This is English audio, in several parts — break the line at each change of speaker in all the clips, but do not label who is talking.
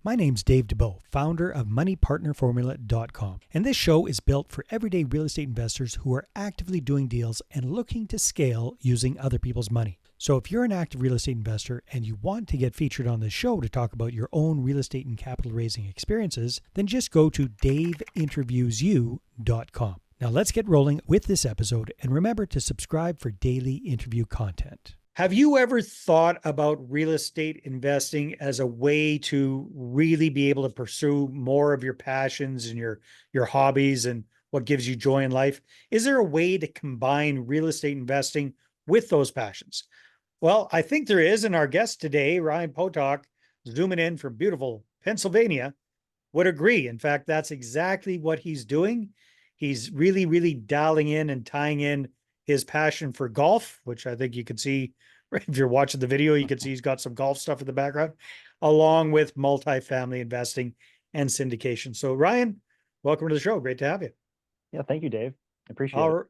My name's Dave DeBow, founder of MoneyPartnerFormula.com, and this show is built for everyday real estate investors who are actively doing deals and looking to scale using other people's money. So if you're an active real estate investor and you want to get featured on this show to talk about your own real estate and capital raising experiences, then just go to daveinterviewyou.com. Now let's get rolling with this episode, and remember to subscribe for daily interview content. Have you ever thought about real estate investing as a way to really be able to pursue more of your passions and your hobbies and what gives you joy in life? Is there a way to combine real estate investing with those passions? Well, I think there is, and our guest today, Ryan Potuck, zooming in from beautiful Pennsylvania, would agree. In fact, that's exactly what he's doing. He's really, really dialing in and tying in his passion for golf, which I think you can see if you're watching the video, you can see he's got some golf stuff in the background, along with multifamily investing and syndication. So Ryan, welcome to the show. Great to have you.
Yeah, thank you, Dave. I appreciate it.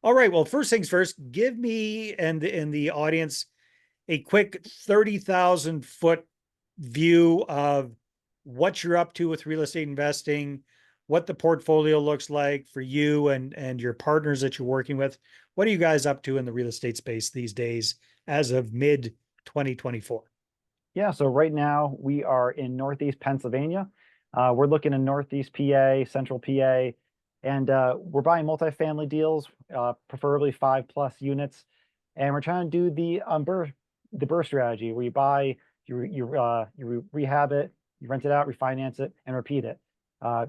All right. Well, first things first, give me and the audience a quick 30,000 foot view of what you're up to with real estate investing, what the portfolio looks like for you and your partners that you're working with. What are you guys up to in the real estate space these days as of mid 2024?
Yeah, so right now we are in Northeast Pennsylvania. We're looking in Northeast PA, Central PA, and we're buying multifamily deals, preferably 5+ units. And we're trying to do the BRRRR strategy, where you buy, you rehab it, you rent it out, refinance it, and repeat it.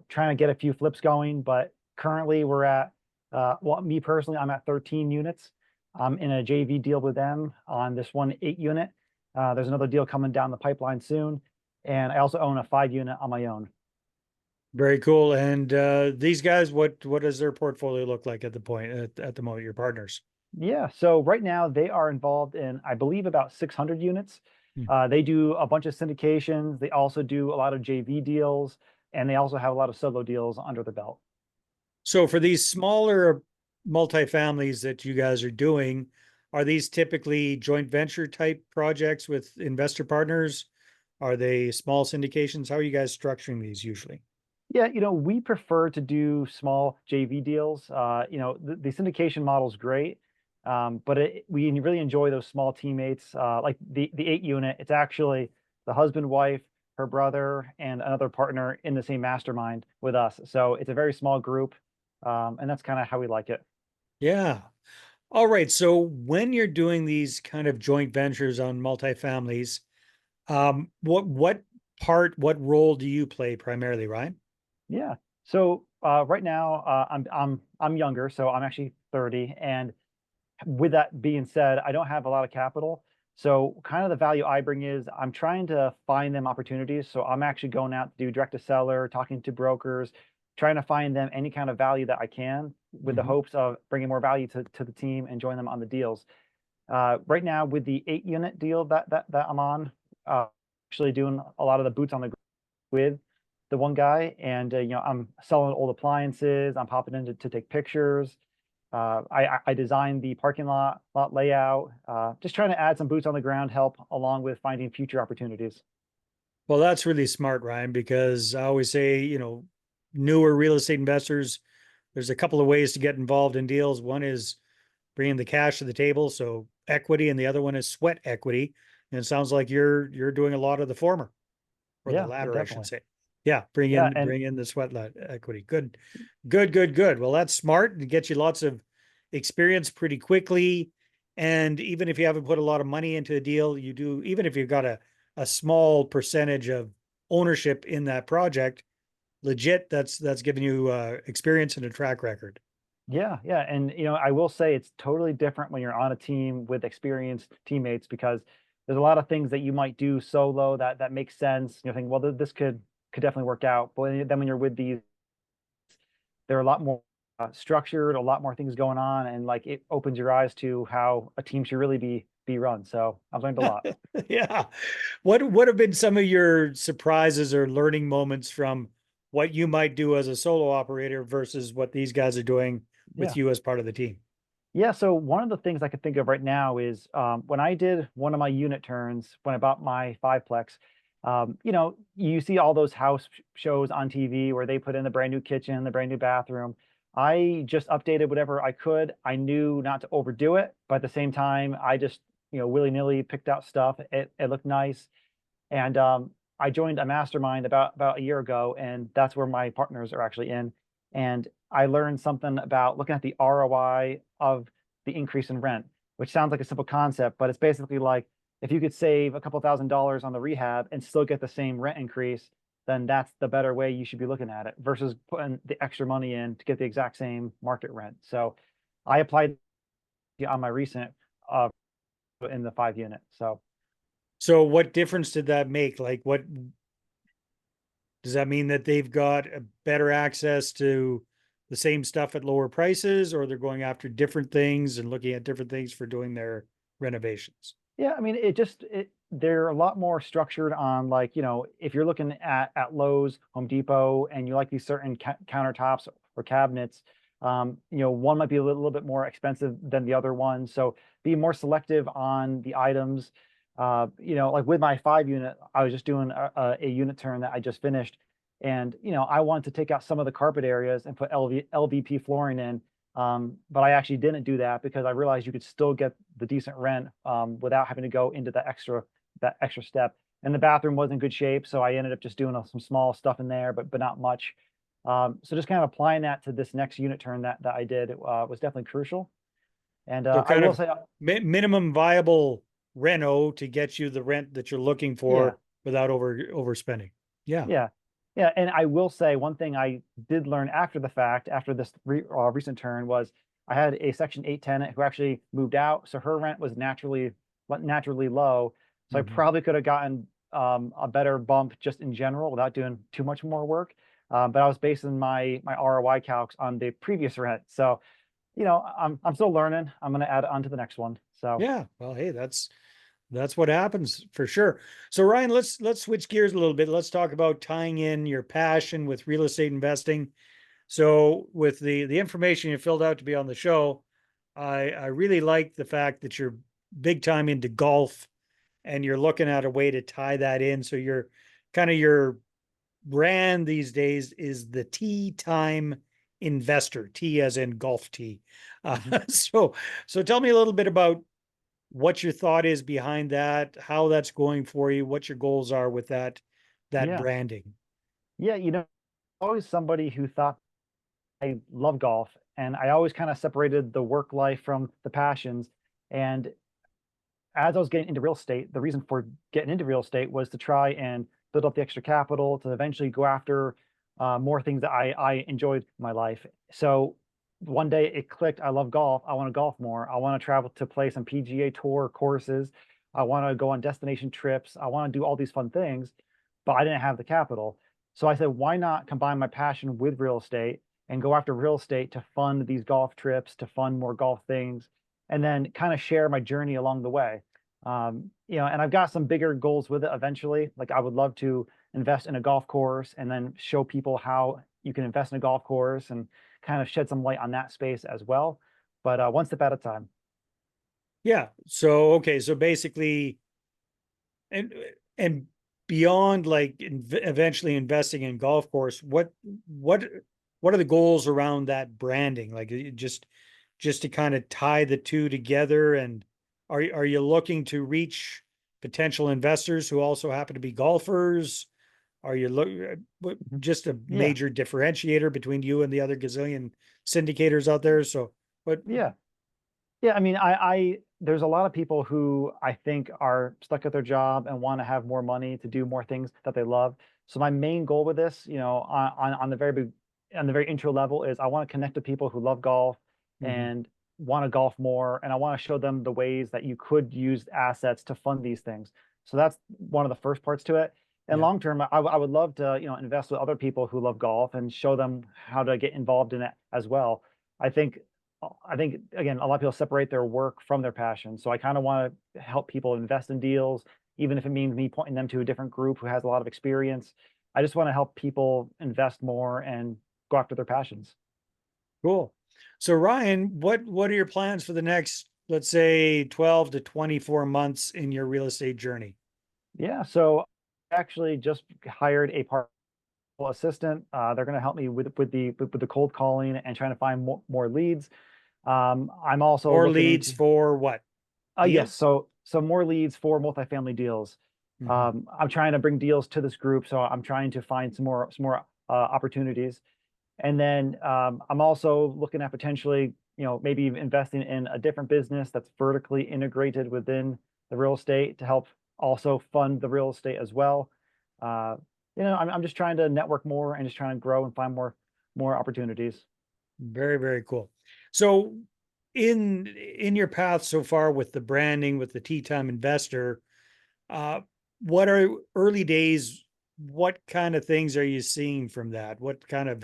Trying to get a few flips going, but currently we're at, well, me personally, I'm at 13 units. I'm in a JV deal with them on this one 8-unit. There's another deal coming down the pipeline soon. And I also own a 5-unit on my own.
Very cool. And these guys, what does their portfolio look like at the moment, your partners?
Yeah, so right now they are involved in, I believe, about 600 units. They do a bunch of syndications. They also do a lot of JV deals, and they also have a lot of solo deals under the belt.
So for these smaller multifamilies that you guys are doing, are these typically joint venture type projects with investor partners? Are they small syndications? How are you guys structuring these usually?
Yeah, we prefer to do small JV deals. The syndication model is great, but we really enjoy those small teammates. Like the 8-unit, it's actually the husband, wife, her brother, and another partner in the same mastermind with us. So it's a very small group, and that's kind of how we like it.
Yeah. All right. So when you're doing these kind of joint ventures on multifamilies, what role do you play primarily, Ryan?
Yeah. So right now I'm younger, so I'm actually 30, and with that being said, I don't have a lot of capital. So kind of the value I bring is I'm trying to find them opportunities. So I'm actually going out to do direct to seller, talking to brokers, trying to find them any kind of value that I can, with the hopes of bringing more value to the team and join them on the deals. Right now with the 8-unit deal that I'm on, actually doing a lot of the boots on the ground with the one guy, and I'm selling old appliances. I'm popping in to take pictures. I designed the parking lot layout, just trying to add some boots on the ground help, along with finding future opportunities.
Well, that's really smart, Ryan, because I always say, newer real estate investors, there's a couple of ways to get involved in deals. One is bringing the cash to the table, so equity, and the other one is sweat equity. And it sounds like you're doing a lot of the former, or the
Yeah,
latter, I should
definitely.
say. Yeah, bring
Yeah,
in
and
bring in the sweat equity. Good, good, good, good. Well, that's smart. It gets you lots of experience pretty quickly. And even if you haven't put a lot of money into a deal, you do, even if you've got a small percentage of ownership in that project, legit, that's giving you experience and a track record.
yeah, and I will say it's totally different when you're on a team with experienced teammates, because there's a lot of things that you might do solo that makes sense. You're thinking, well, this could definitely work out. But then when you're with these, they're a lot more structured, a lot more things going on, and like it opens your eyes to how a team should really be run. So I've learned a lot.
Yeah. What have been some of your surprises or learning moments from what you might do as a solo operator versus what these guys are doing with
Yeah.
you as part of the team?
Yeah, so one of the things I could think of right now is when I did one of my unit turns when I bought my 5-plex, You know, you see all those house shows on TV where they put in the brand new kitchen, the brand new bathroom. I just updated whatever I could. I knew not to overdo it, but at the same time, I just, you know, willy-nilly picked out stuff. It looked nice. And I joined a mastermind about a year ago, and that's where my partners are actually in. And I learned something about looking at the ROI of the increase in rent, which sounds like a simple concept, but it's basically like if you could save a couple $1,000s on the rehab and still get the same rent increase, then that's the better way you should be looking at it versus putting the extra money in to get the exact same market rent. So I applied on my recent uh, in the 5 unit. So
So what difference did that make? Like, what does that mean, that they've got a better access to the same stuff at lower prices, or they're going after different things and looking at different things for doing their renovations?
yeah, I mean, they're a lot more structured on like, you know, if you're looking at Lowe's, Home Depot, and you like these certain countertops or cabinets, you know, one might be a little bit more expensive than the other one. So be more selective on the items. You know, like with my 5 unit, I was just doing a unit turn that I just finished. And, you know, I wanted to take out some of the carpet areas and put LVP flooring in, but I actually didn't do that because I realized you could still get the decent rent without having to go into that extra step. And the bathroom was in good shape, so I ended up just doing some small stuff in there, but not much. So just kind of applying that to this next unit turn that I did was definitely crucial. And
So
I
kind
will
of
say,
minimum viable reno to get you the rent that you're looking
yeah,
for without overspending. Yeah.
yeah, yeah. And I will say one thing I did learn after the fact, after this recent turn, was I had a Section 8 tenant who actually moved out, so her rent was naturally low. So I
Mhm.
probably could have gotten a better bump just in general without doing too much more work. But I was basing my ROI calcs on the previous rent. So, you know, I'm still learning. I'm going to add on to the next one. So
Yeah. Well, hey, that's what happens for sure. So Ryan, let's switch gears a little bit. Let's talk about tying in your passion with real estate investing. So with the information you filled out to be on the show, I really like the fact that you're big time into golf and you're looking at a way to tie that in. So you're kind of, your brand these days is the Tee Time Investor, T as in golf tee.
mhm.
So tell me a little bit about what your thought is behind that, how that's going for you, what your goals are with that
Yeah,
branding.
yeah. You know, always somebody who thought I love golf, and I always kind of separated the work life from the passions. And as I was getting into real estate, the reason for getting into real estate was to try and build up the extra capital to eventually go after more things that I enjoyed in my life. So one day it clicked. I love golf. I want to golf more. I want to travel to play some PGA Tour courses. I want to go on destination trips. I want to do all these fun things, but I didn't have the capital. So I said, why not combine my passion with real estate and go after real estate to fund these golf trips, to fund more golf things, and then kind of share my journey along the way. You know, and I've got some bigger goals with it eventually. Like I would love to invest in a golf course and then show people how you can invest in a golf course and kind of shed some light on that space as well. But one step at a time.
Yeah. So okay. So basically, and and beyond like eventually investing in golf course, what what are the goals around that branding? Like just to kind of tie the two together, and are you looking to reach potential investors who also happen to be golfers? Are you
Mhm.
just a
Yeah.
major differentiator between you and the other gazillion syndicators out there? So what?
Yeah. Yeah, I mean, I there's a lot of people who I think are stuck at their job and want to have more money to do more things that they love. So my main goal with this, you know, on the very big, on the very intro level is I want to connect to people who love golf
Mhm.
and want to golf more, and I want to show them the ways that you could use assets to fund these things. So that's one of the first parts to it. And
Yeah.
long term, I would love to, you know, invest with other people who love golf and show them how to get involved in it as well. I think I think again, a lot of people separate their work from their passion. So I kind of want to help people invest in deals, even if it means me pointing them to a different group who has a lot of experience. I just want to help people invest more and go after their passions.
Cool. So Ryan, what are your plans for the next, let's say, 12 to 24 months in your real estate journey?
Yeah. So actually just hired a part assistant. They're going to help me with the cold calling and trying to find more leads. I'm also
More
looking
leads
into
for what?
yes,
Deals?
so more leads for multifamily deals.
Mhm.
I'm trying to bring deals to this group, so I'm trying to find some more opportunities. And then I'm also looking at potentially, maybe investing in a different business that's vertically integrated within the real estate to help also fund the real estate as well. Uh, I'm just trying to network more and just trying to grow and find more opportunities.
Very, very cool. So in your path so far with the branding, with the Tea Time Investor, uh, what are early days? What kind of things are you seeing from that? What kind of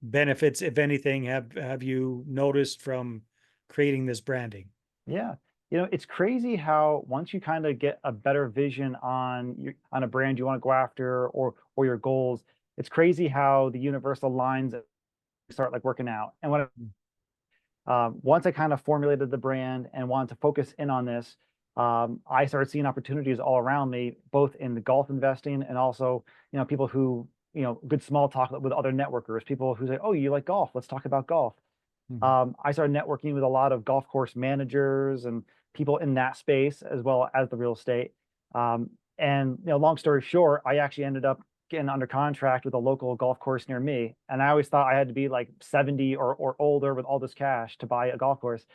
benefits, if anything, have you noticed from creating this branding?
Yeah. It's crazy how once you kind of get a better vision on a brand you want to go after or your goals, it's crazy how the universal lines start like working out. And once I kind of formulated the brand and wanted to focus in on this, I started seeing opportunities all around me, both in the golf investing and also, people who, good small talk with other networkers, people who say, "Oh, you like golf? Let's talk about golf."
Mhm.
I started networking with a lot of golf course managers and people in that space, as well as the real estate. Um, and long story short, I actually ended up getting under contract with a local golf course near me. And I always thought I had to be like 70 or older with all this cash to buy a golf course.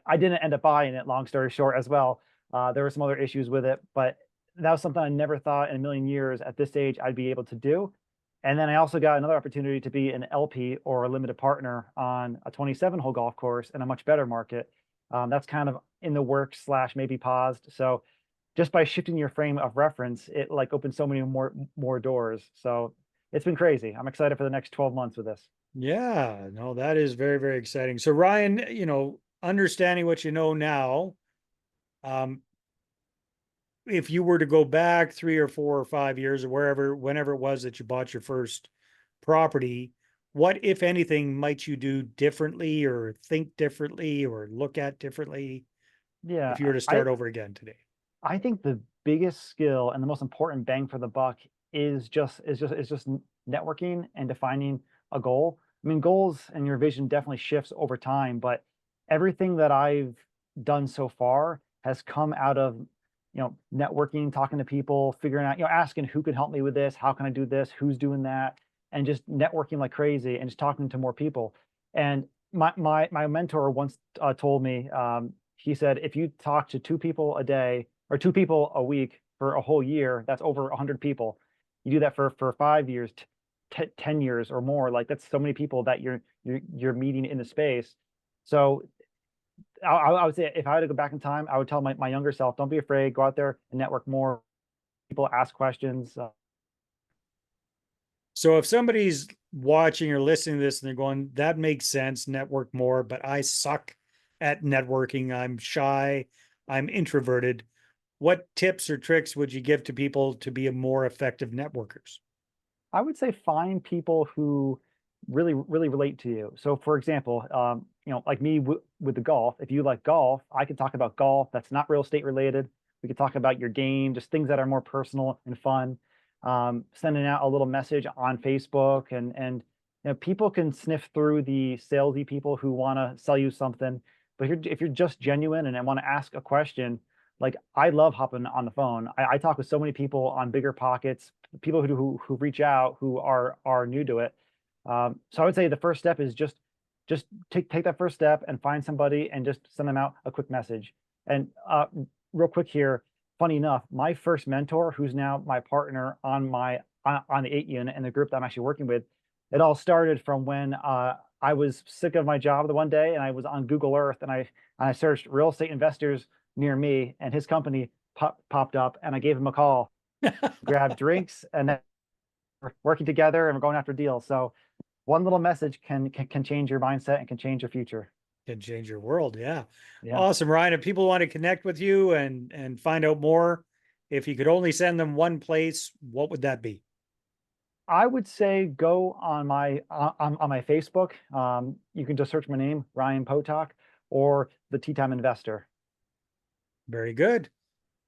I didn't end up buying it, long story short, as well. There were some other issues with it, but that was something I never thought in a million years at this age I'd be able to do. And then I also got another opportunity to be an LP or a limited partner on a 27-hole golf course in a much better market. That's kind of in the works slash maybe paused. So just by shifting your frame of reference, it like opens so many more doors. So it's been crazy. I'm excited for the next 12 months with this.
Yeah, no, that is very, very exciting. So Ryan, understanding what you know now, um, if you were to go back 3 or 4 or 5 years or wherever, whenever it was that you bought your first property, what, if anything, might you do differently or think differently or look at differently
Yeah,
if you were to
I
start over again today?
I think the biggest skill and the most important bang for the buck is just networking and defining a goal. I mean, goals and your vision definitely shifts over time, but everything that I've done so far has come out of, networking, talking to people, figuring out, asking who could help me with this, how can I do this, who's doing that, and just networking like crazy and just talking to more people. And my mentor once told me, he said, if you talk to two people a day or two people a week for a whole year, that's over 100 people. You do that for 5 years, 10 years or more. Like that's so many people that you're meeting in the space. So I would say if I had to go back in time, I would tell my younger self, don't be afraid, go out there and network more. People ask questions.
So if somebody's watching or listening to this and they're going, that makes sense, network more, but I suck at networking. I'm shy, I'm introverted. What tips or tricks would you give to people to be a more effective networkers?
I would say find people who really relate to you. So, for example, like me with the golf. If you like golf, I could talk about golf. That's not real estate related. We could talk about your game, just things that are more personal and fun. Sending out a little message on Facebook, and people can sniff through the salesy people who want to sell you something. But if you're just genuine and want to ask a question, like I love hopping on the phone. I talk with so many people on Bigger Pockets, people who reach out who are new to it. So I would say the first step is just take that first step and find somebody and just send them out a quick message. And real quick here, funny enough, my first mentor, who's now my partner on the 8 unit and the group that I'm actually working with, it all started from when I was sick of my job the one day and I was on Google Earth and I searched real estate investors near me and his company popped up and I gave him a call, grabbed drinks, and then we're working together and we're going after deals. So one little message can change your mindset and can change your future.
Can change your world. Yeah.
Yeah.
Awesome, Ryan. If people want to connect with you and find out more, if you could only send them one place, what would that be?
I would say go on my Facebook. You can just search my name, Ryan Potuck, or the Tea Time Investor.
Very good.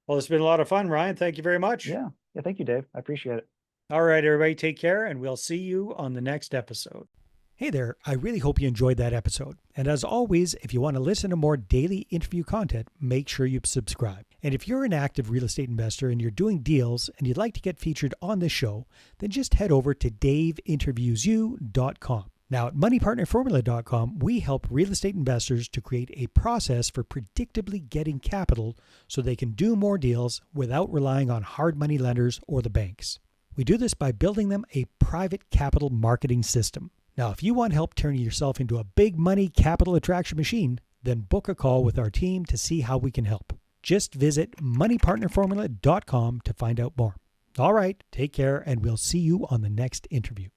Well, it's been a lot of fun, Ryan. Thank you very much.
Yeah. Yeah, thank you, Dave. I appreciate it.
All right, everybody, take care, and we'll see you on the next episode. Hey there, I really hope you enjoyed that episode. And as always, if you want to listen to more daily interview content, make sure you subscribe. And if you're an active real estate investor and you're doing deals and you'd like to get featured on this show, then just head over to daveinterviewyou.com. Now, at moneypartnerformula.com, we help real estate investors to create a process for predictably getting capital so they can do more deals without relying on hard money lenders or the banks. We do this by building them a private capital marketing system. Now, if you want help turning yourself into a big money capital attraction machine, then book a call with our team to see how we can help. Just visit moneypartnerformula.com to find out more. All right, take care, and we'll see you on the next interview.